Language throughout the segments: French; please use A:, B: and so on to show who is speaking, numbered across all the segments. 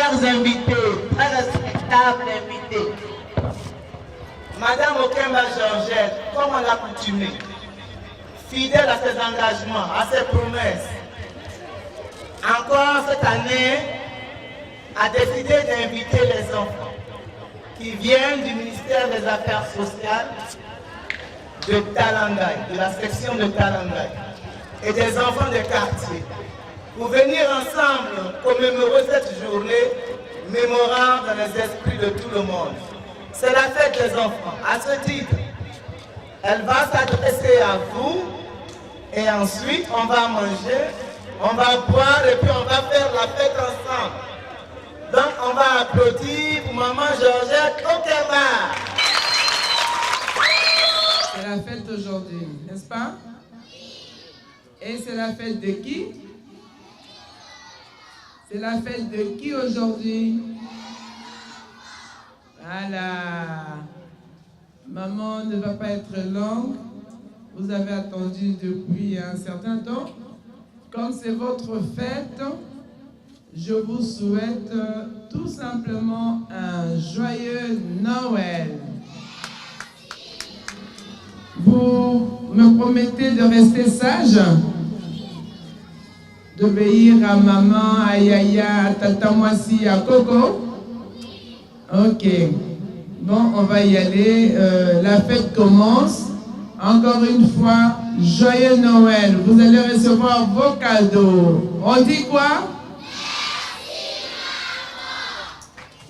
A: chers invités, très respectables invités, Madame Okemba Georgette, comme on l'a accoutumé, fidèle à ses engagements, à ses promesses, encore cette année, a décidé d'inviter les enfants qui viennent du ministère des Affaires sociales de Talangaï, de la section de Talangaï, et des enfants des quartiers, pour venir ensemble commémorer cette journée mémorable dans les esprits de tout le monde. C'est la fête des enfants. À ce titre, elle va s'adresser à vous et ensuite on va manger, on va boire et puis on va faire la fête ensemble. Donc on va applaudir pour Maman Georgette Okemba.
B: C'est la fête aujourd'hui, n'est-ce pas? Et c'est la fête de qui? C'est la fête de qui aujourd'hui? Voilà. Maman ne va pas être longue. Vous avez attendu depuis un certain temps. Comme c'est votre fête, je vous souhaite tout simplement un joyeux Noël. Vous me promettez de rester sage, d'obéir à maman, à Yaya, à Tata Moissi, à Coco. Ok. Bon, on va y aller. La fête commence. Encore une fois, joyeux Noël. Vous allez recevoir vos cadeaux. On dit quoi?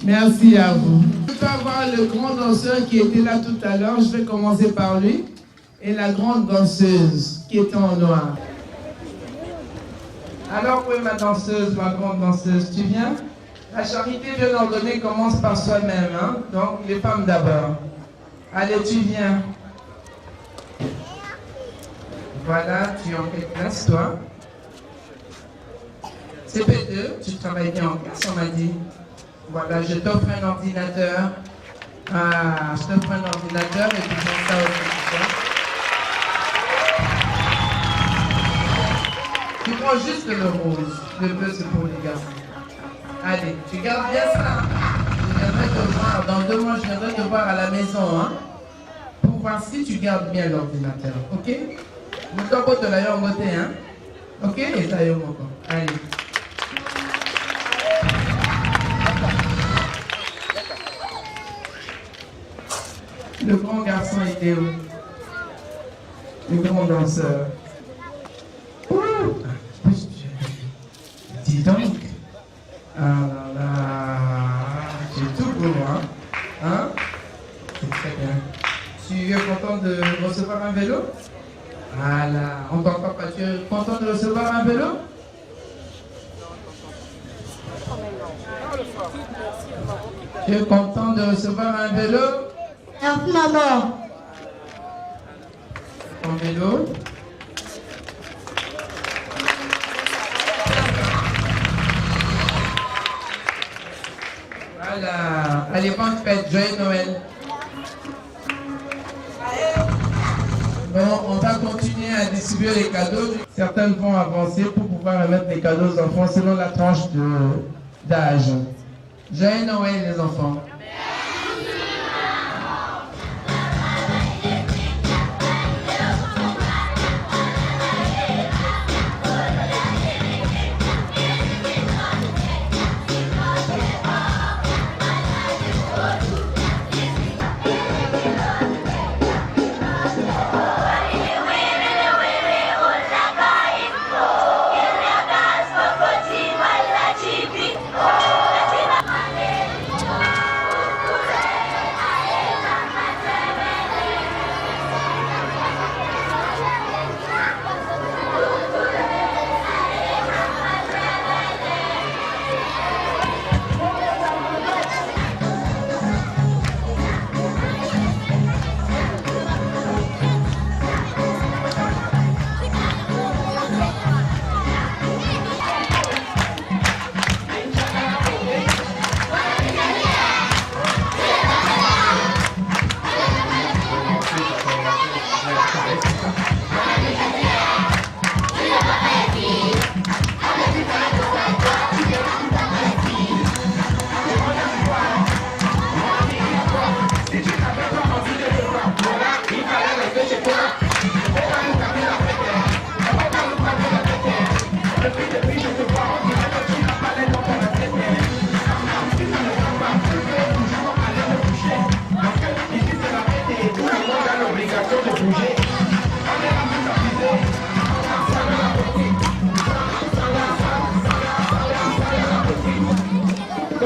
B: Merci à vous. Je peux avoir le grand danseur qui était là tout à l'heure. Je vais commencer par lui. Et la grande danseuse qui était en noir. Alors, où est ma danseuse, ma grande danseuse? Tu viens? La charité bien ordonnée commence par soi-même, hein? Donc, les femmes d'abord. Allez, tu viens. Voilà, tu es en quelle classe, toi? CP2, tu travailles bien en classe, on m'a dit. Voilà, je t'offre un ordinateur. Ah, je t'offre un ordinateur et puis je ça au quotidien. Tu prends juste le rose. Le bleu, c'est pour les garçons. Allez, tu gardes bien ça. Je viendrai te voir. Dans 2 mois, je viendrai te voir à la maison. Hein, pour voir si tu gardes bien l'ordinateur. Ok? Nous t'envoie de l'ailleurs en côté. Hein? Ok? Et ça y est, mon allez. Le grand garçon était où? Le grand danseur. Dis donc. Ah là là. C'est tout beau, hein? Hein? C'est très bien. Tu es content de recevoir un vélo? Voilà. On t'entend pas. Tu es content de recevoir un vélo? Tu es content de recevoir un vélo?
C: Maman.
B: Ton vélo. Voilà. Allez, bonne fête, joyeux Noël. Bon, on va continuer à distribuer les cadeaux. Certaines vont avancer pour pouvoir remettre les cadeaux aux enfants selon la tranche d'âge. Joyeux Noël, les enfants.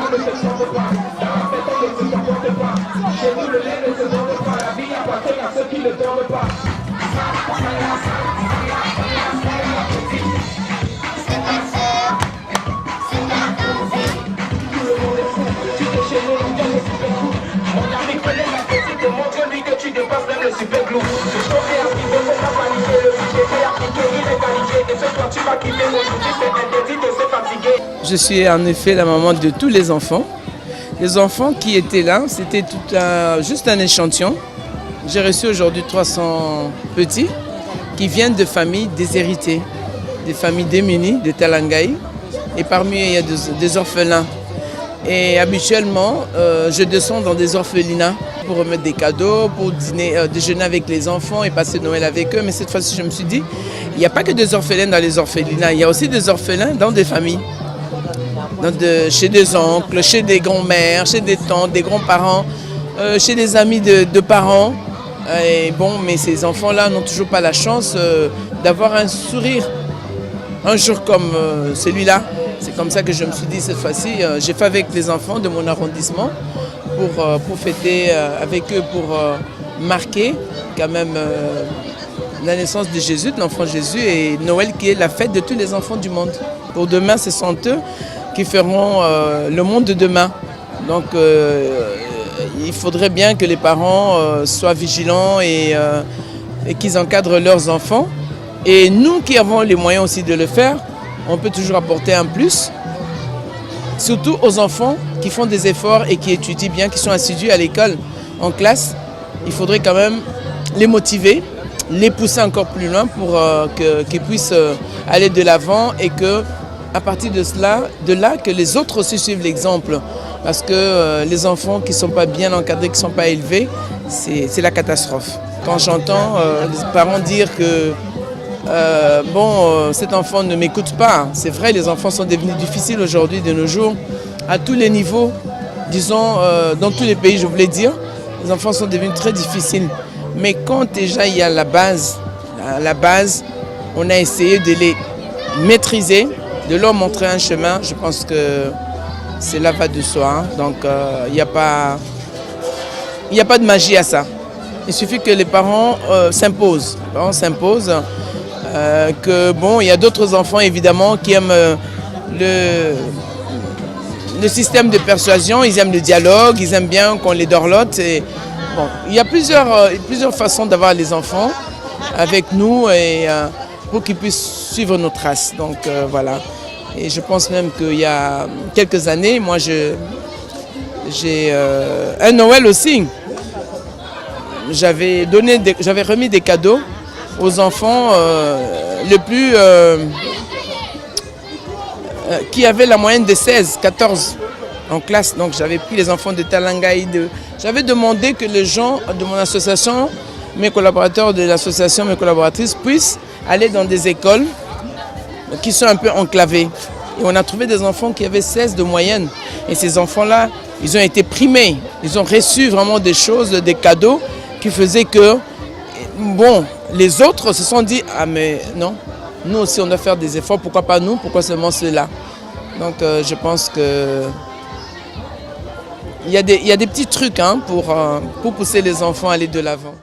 D: ne se trompe pas, car en fait on ne se supporte pas. Chez nous le lait ne se donne pas, la vie appartient à ceux qui ne dorment pas. Tout le monde est fou, tu es chez nous, l'ambiance est super cool. Mon ami connaît la petite et montre-lui que tu dépasses même le super glue. Le show est arrivé, faut pas paniquer, le budget est appliqué, illégalité. Et ce soir tu vas quitter, aujourd'hui c'est interdit de se fatiguer.
B: Je suis en effet la maman de tous les enfants. Les enfants qui étaient là, c'était juste un échantillon. J'ai reçu aujourd'hui 300 petits qui viennent de familles déshéritées, des familles démunies de Talangaï. Et parmi eux, il y a des orphelins. Et habituellement, je descends dans des orphelinats pour remettre des cadeaux, pour déjeuner avec les enfants et passer Noël avec eux. Mais cette fois-ci, je me suis dit, il n'y a pas que des orphelins dans les orphelinats, il y a aussi des orphelins dans des familles. Chez des oncles, chez des grands-mères, chez des tantes, des grands-parents, chez des amis de parents. Et bon, mais ces enfants-là n'ont toujours pas la chance d'avoir un sourire un jour comme celui-là. C'est comme ça que je me suis dit cette fois-ci, j'ai fait avec les enfants de mon arrondissement pour fêter avec eux, pour marquer quand même la naissance de Jésus, de l'enfant Jésus, et Noël qui est la fête de tous les enfants du monde. Pour demain, ce sont eux qui feront le monde de demain. Donc il faudrait bien que les parents soient vigilants et qu'ils encadrent leurs enfants. Et nous qui avons les moyens aussi de le faire, on peut toujours apporter un plus, surtout aux enfants qui font des efforts et qui étudient bien, qui sont assidus à l'école, en classe. Il faudrait quand même les motiver, les pousser encore plus loin pour qu'ils puissent aller de l'avant et que, à partir de là, que les autres aussi suivent l'exemple. Parce que les enfants qui ne sont pas bien encadrés, qui ne sont pas élevés, c'est la catastrophe. Quand j'entends les parents dire que cet enfant ne m'écoute pas, c'est vrai, les enfants sont devenus difficiles aujourd'hui de nos jours, à tous les niveaux, disons, dans tous les pays, je voulais dire, les enfants sont devenus très difficiles. Mais quand déjà il y a la base, on a essayé de les maîtriser, de leur montrer un chemin. Je pense que cela va de soi. Hein. Donc il n'y a pas de magie à ça. Il suffit que les parents s'imposent. Les parents s'imposent. Il y a d'autres enfants évidemment qui aiment le système de persuasion, ils aiment le dialogue, ils aiment bien qu'on les dorlote. Et, bon, il y a plusieurs façons d'avoir les enfants avec nous et pour qu'ils puissent suivre nos traces. Donc voilà. Et je pense même qu'il y a quelques années, moi j'ai un Noël aussi. J'avais remis des cadeaux aux enfants qui avaient la moyenne de 16, 14 en classe. Donc j'avais pris les enfants de Talangaï. J'avais demandé que les gens de mon association, mes collaborateurs de l'association, mes collaboratrices, puissent aller dans des écoles qui sont un peu enclavées. Et on a trouvé des enfants qui avaient 16 de moyenne. Et ces enfants-là, ils ont été primés. Ils ont reçu vraiment des choses, des cadeaux qui faisaient que, les autres se sont dit, ah mais non, nous aussi on doit faire des efforts, pourquoi pas nous, pourquoi seulement ceux-là? Donc je pense que il y a des petits trucs pour pousser les enfants à aller de l'avant.